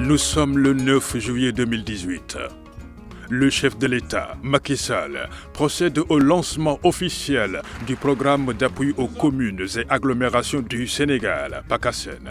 Nous sommes le 9 juillet 2018. Le chef de l'État, Macky Sall, procède au lancement officiel du programme d'appui aux communes et agglomérations du Sénégal, PACASEN.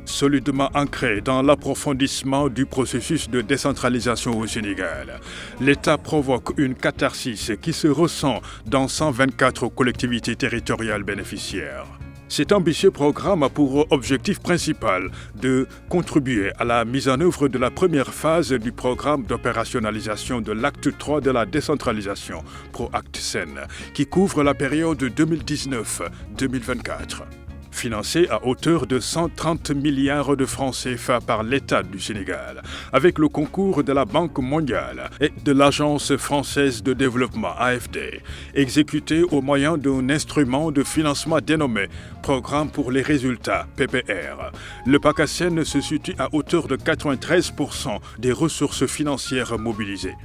Solidement ancré dans l'approfondissement du processus de décentralisation au Sénégal, l'État provoque une catharsis qui se ressent dans 124 collectivités territoriales bénéficiaires. Cet ambitieux programme a pour objectif principal de contribuer à la mise en œuvre de la première phase du programme d'opérationnalisation de l'acte 3 de la décentralisation, PROACT-SEN, qui couvre la période 2019-2024. Financé à hauteur de 130 milliards de francs CFA par l'État du Sénégal, avec le concours de la Banque mondiale et de l'Agence française de développement AFD, exécuté au moyen d'un instrument de financement dénommé Programme pour les résultats, PPR. Le PACASEN se situe à hauteur de 93% des ressources financières mobilisées.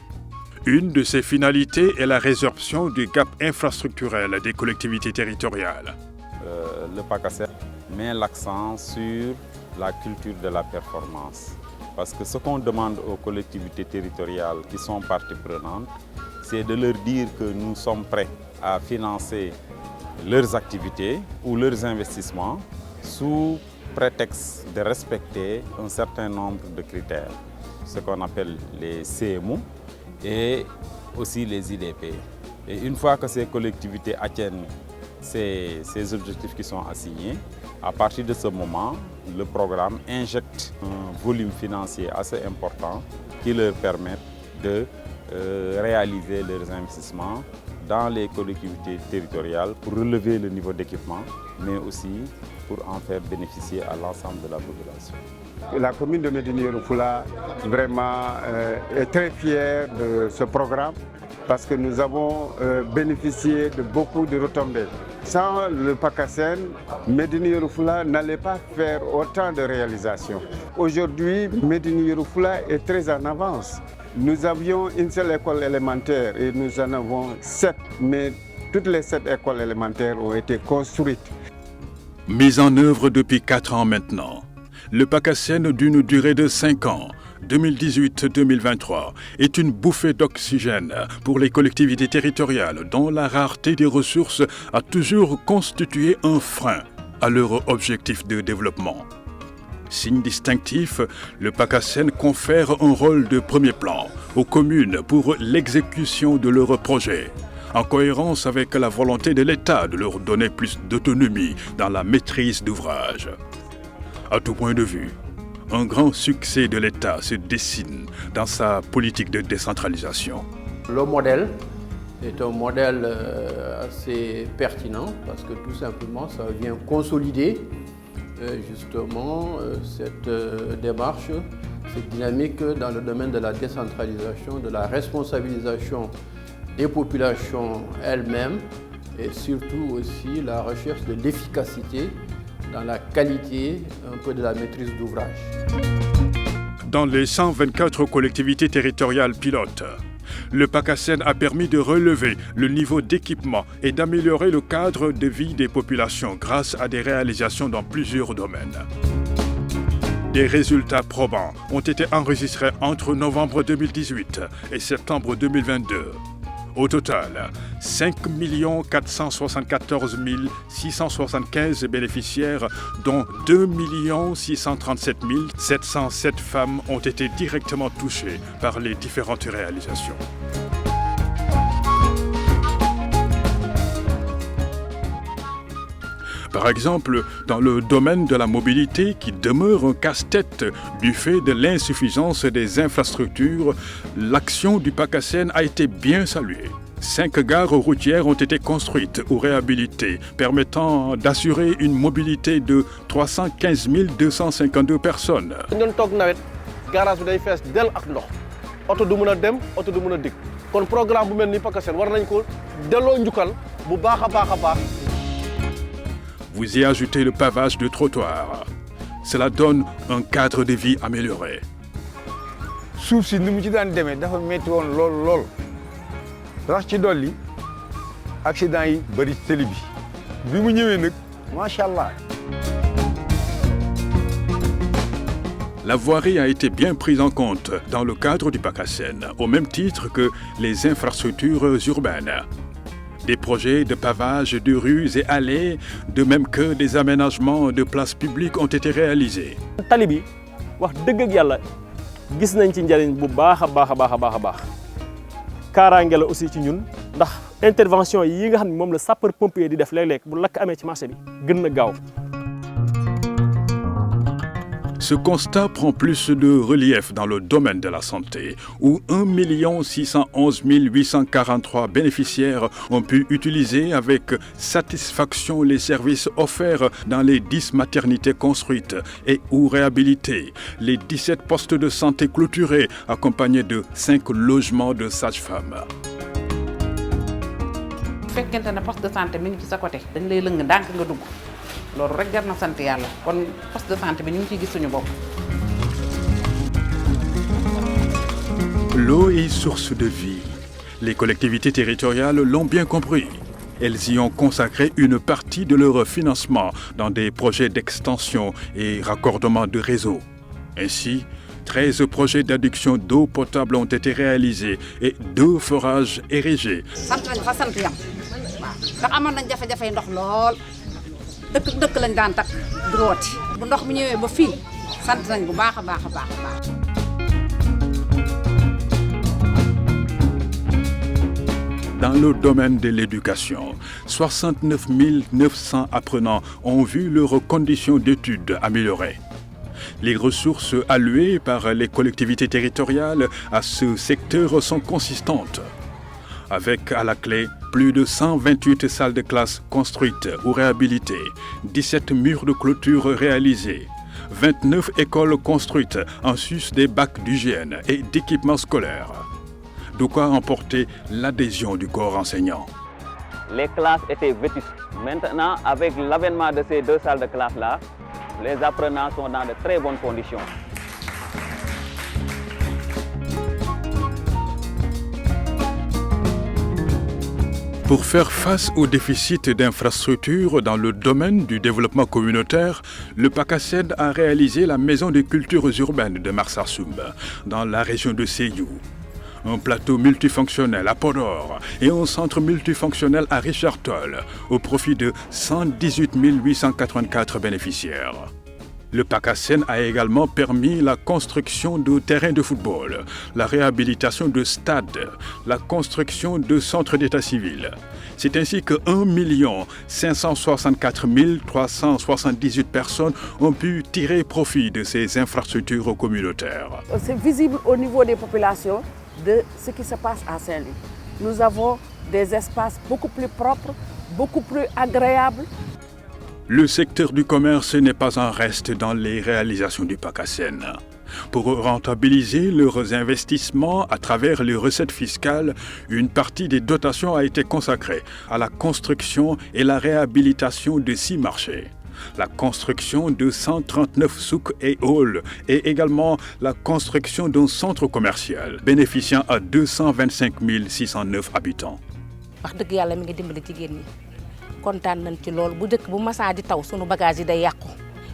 Une de ses finalités est la résorption du gap infrastructurel des collectivités territoriales. Le PACASEN met l'accent sur la culture de la performance. Parce que ce qu'on demande aux collectivités territoriales qui sont parties prenantes, c'est de leur dire que nous sommes prêts à financer leurs activités ou leurs investissements sous prétexte de respecter un certain nombre de critères, ce qu'on appelle les CMU et aussi les IDP. Et une fois que ces collectivités atteignent ces objectifs qui sont assignés, à partir de ce moment, le programme injecte un volume financier assez important qui leur permet de réaliser leurs investissements dans les collectivités territoriales pour relever le niveau d'équipement, mais aussi pour en faire bénéficier à l'ensemble de la population. La commune de Médina Yoro Foulah vraiment est très fière de ce programme parce que nous avons bénéficié de beaucoup de retombées. Sans le PACASEN, Médina Yoro Foulah n'allait pas faire autant de réalisations. Aujourd'hui, Médina Yoro Foulah est très en avance. Nous avions une seule école élémentaire et nous en avons 7, mais toutes les 7 écoles élémentaires ont été construites. Mise en œuvre depuis 4 ans maintenant, le PACASEN d'une durée de 5 ans, 2018-2023, est une bouffée d'oxygène pour les collectivités territoriales dont la rareté des ressources a toujours constitué un frein à leur objectif de développement. Signe distinctif, le PACASEN confère un rôle de premier plan aux communes pour l'exécution de leurs projets, en cohérence avec la volonté de l'État de leur donner plus d'autonomie dans la maîtrise d'ouvrage. À tout point de vue, un grand succès de l'État se dessine dans sa politique de décentralisation. Le modèle est un modèle assez pertinent parce que tout simplement ça vient consolider justement cette démarche, cette dynamique dans le domaine de la décentralisation, de la responsabilisation des populations elles-mêmes et surtout aussi la recherche de l'efficacité dans la qualité un peu de la maîtrise d'ouvrage. Dans les 124 collectivités territoriales pilotes, le PACASEN a permis de relever le niveau d'équipement et d'améliorer le cadre de vie des populations grâce à des réalisations dans plusieurs domaines. Des résultats probants ont été enregistrés entre novembre 2018 et septembre 2022. Au total, 5 474 675 bénéficiaires, dont 2 637 707 femmes ont été directement touchées par les différentes réalisations. Par exemple, dans le domaine de la mobilité qui demeure un casse-tête du fait de l'insuffisance des infrastructures, l'action du PACASEN a été bien saluée. 5 gares routières ont été construites ou réhabilitées, permettant d'assurer une mobilité de 315 252 personnes. Vous y ajoutez le pavage de trottoirs. Cela donne un cadre de vie amélioré. suuf si ni mu ci daan demee dafa métti woon lool rax ci dolli accident yi bëri ci télé bi mu ñëwee nag macha allah. La voirie a été bien prise en compte dans le cadre du PACASEN, au même titre que les infrastructures urbaines. Des projets de pavage de rues et allées, de même que des aménagements de places publiques ont été réalisés. tali bi wax dëgg ak yàlla gis nañ ci njëriñ bu baax a baax. Kaaraange la aussi ci ñun ndax intervention yi nga xam ne moom la sapeur pompier di def léeg-léeg bu lakk amee ci marché bi gën na gaaw. Ce constat prend plus de relief dans le domaine de la santé, où 1 611 843 bénéficiaires ont pu utiliser avec satisfaction les services offerts dans les 10 maternités construites et ou réhabilitées, les 17 postes de santé clôturés, accompagnés de 5 logements de sages-femmes. Bu fekkente ne poste de santé mi ngi ci sa côté dañ lay lëng ndànk nga dugg loolu rek jar na sant yàlla kon poste de santé bi ñu ngi ciy gis suñu bopp. L'eau est source de vie. Les collectivités territoriales l'ont bien compris. Elles y ont consacré une partie de leur financement dans des projets d'extension et raccordement de réseaux. Ainsi, 13 projets d'adduction d'eau potable ont été réalisés et 2 forages érigés. sant nañ fa sant yam ndax amoon nañ jafe-jafe ndox lool dëkk lañ daan takk di rooti bu ndox mi ñëwee ba fii sant nañ bu baax a baax. Dans le domaine de l'éducation, 69 900 apprenants ont vu leurs conditions d'études améliorées. Les ressources allouées par les collectivités territoriales à ce secteur sont consistantes. Avec à la clé plus de 128 salles de classe construites ou réhabilitées, 17 murs de clôture réalisés, 29 écoles construites en sus des bacs d'hygiène et d'équipements scolaires. De quoi emporter l'adhésion du corps enseignant. Les classes étaient vétustes. Maintenant, avec l'avènement de ces 2 salles de classe-là, les apprenants sont dans de très bonnes conditions. Pour faire face au déficit d'infrastructures dans le domaine du développement communautaire, le PACASEN a réalisé la Maison des cultures urbaines de Marsassoum, dans la région de Sédhiou. Un plateau multifonctionnel à Podor et un centre multifonctionnel à Richard Toll, au profit de 118 884 bénéficiaires. Le PACASEN a également permis la construction de terrains de football, la réhabilitation de stades, la construction de centres d'état civil. C'est ainsi que 1 564 378 personnes ont pu tirer profit de ces infrastructures communautaires. C'est visible au niveau des populations de ce qui se passe à Saint-Louis. Nous avons des espaces beaucoup plus propres, beaucoup plus agréables. Le secteur du commerce n'est pas en reste dans les réalisations du PACASEN. Pour rentabiliser leurs investissements à travers les recettes fiscales, une partie des dotations a été consacrée à la construction et la réhabilitation de 6 marchés. La construction de 139 souks et halls et également la construction d'un centre commercial bénéficiant à 225 609 habitants. wax dëgg yàlla mi ngi dimbali jigéen ñi kontaan nañ ci lool bu dëkk bu masaa di taw sunu bagage yi day yàqu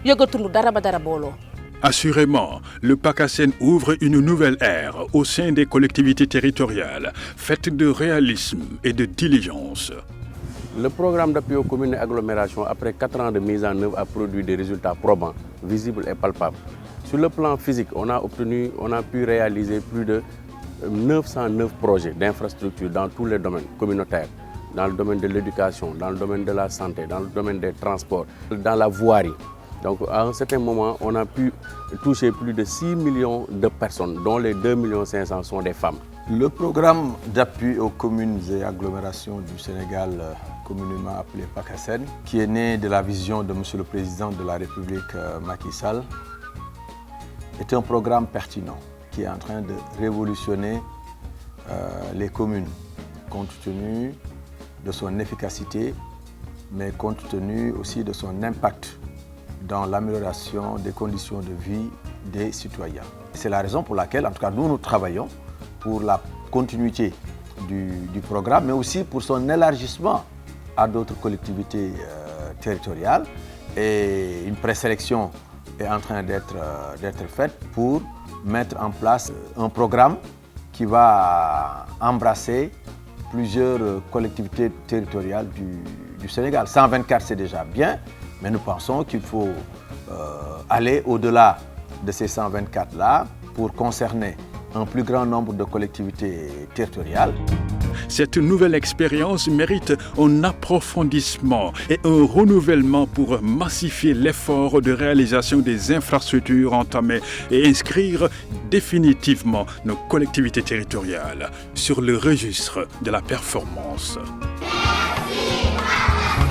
yëgatunu dara ba dara booloo. Assurément, le PACASEN ouvre une nouvelle ère au sein des collectivités territoriales, faite de réalisme et de diligence. Le programme d'appui aux communes et agglomérations, après 4 ans de mise en œuvre, a produit des résultats probants, visibles et palpables. Sur le plan physique, on a pu réaliser plus de 909 projets d'infrastructures dans tous les domaines communautaires, dans le domaine de l'éducation, dans le domaine de la santé, dans le domaine des transports, dans la voirie. Donc à un certain moment, on a pu toucher plus de 6 millions de personnes, dont les 2 500 000 sont des femmes. Le programme d'appui aux communes et agglomérations du Sénégal, communément appelé PACASEN, qui est né de la vision de M. le Président de la République Macky Sall, est un programme pertinent qui est en train de révolutionner les communes, compte tenu de son efficacité, mais compte tenu aussi de son impact dans l'amélioration des conditions de vie des citoyens. C'est la raison pour laquelle, en tout cas, nous travaillons pour la continuité du programme, mais aussi pour son élargissement à d'autres collectivités territoriales et une présélection est en train d'être faite pour mettre en place un programme qui va embrasser plusieurs collectivités territoriales du Sénégal. 124, c'est déjà bien, mais nous pensons qu'il faut aller au-delà de ces 124-là pour concerner un plus grand nombre de collectivités territoriales. Cette nouvelle expérience mérite un approfondissement et un renouvellement pour massifier l'effort de réalisation des infrastructures entamées et inscrire définitivement nos collectivités territoriales sur le registre de la performance. Merci.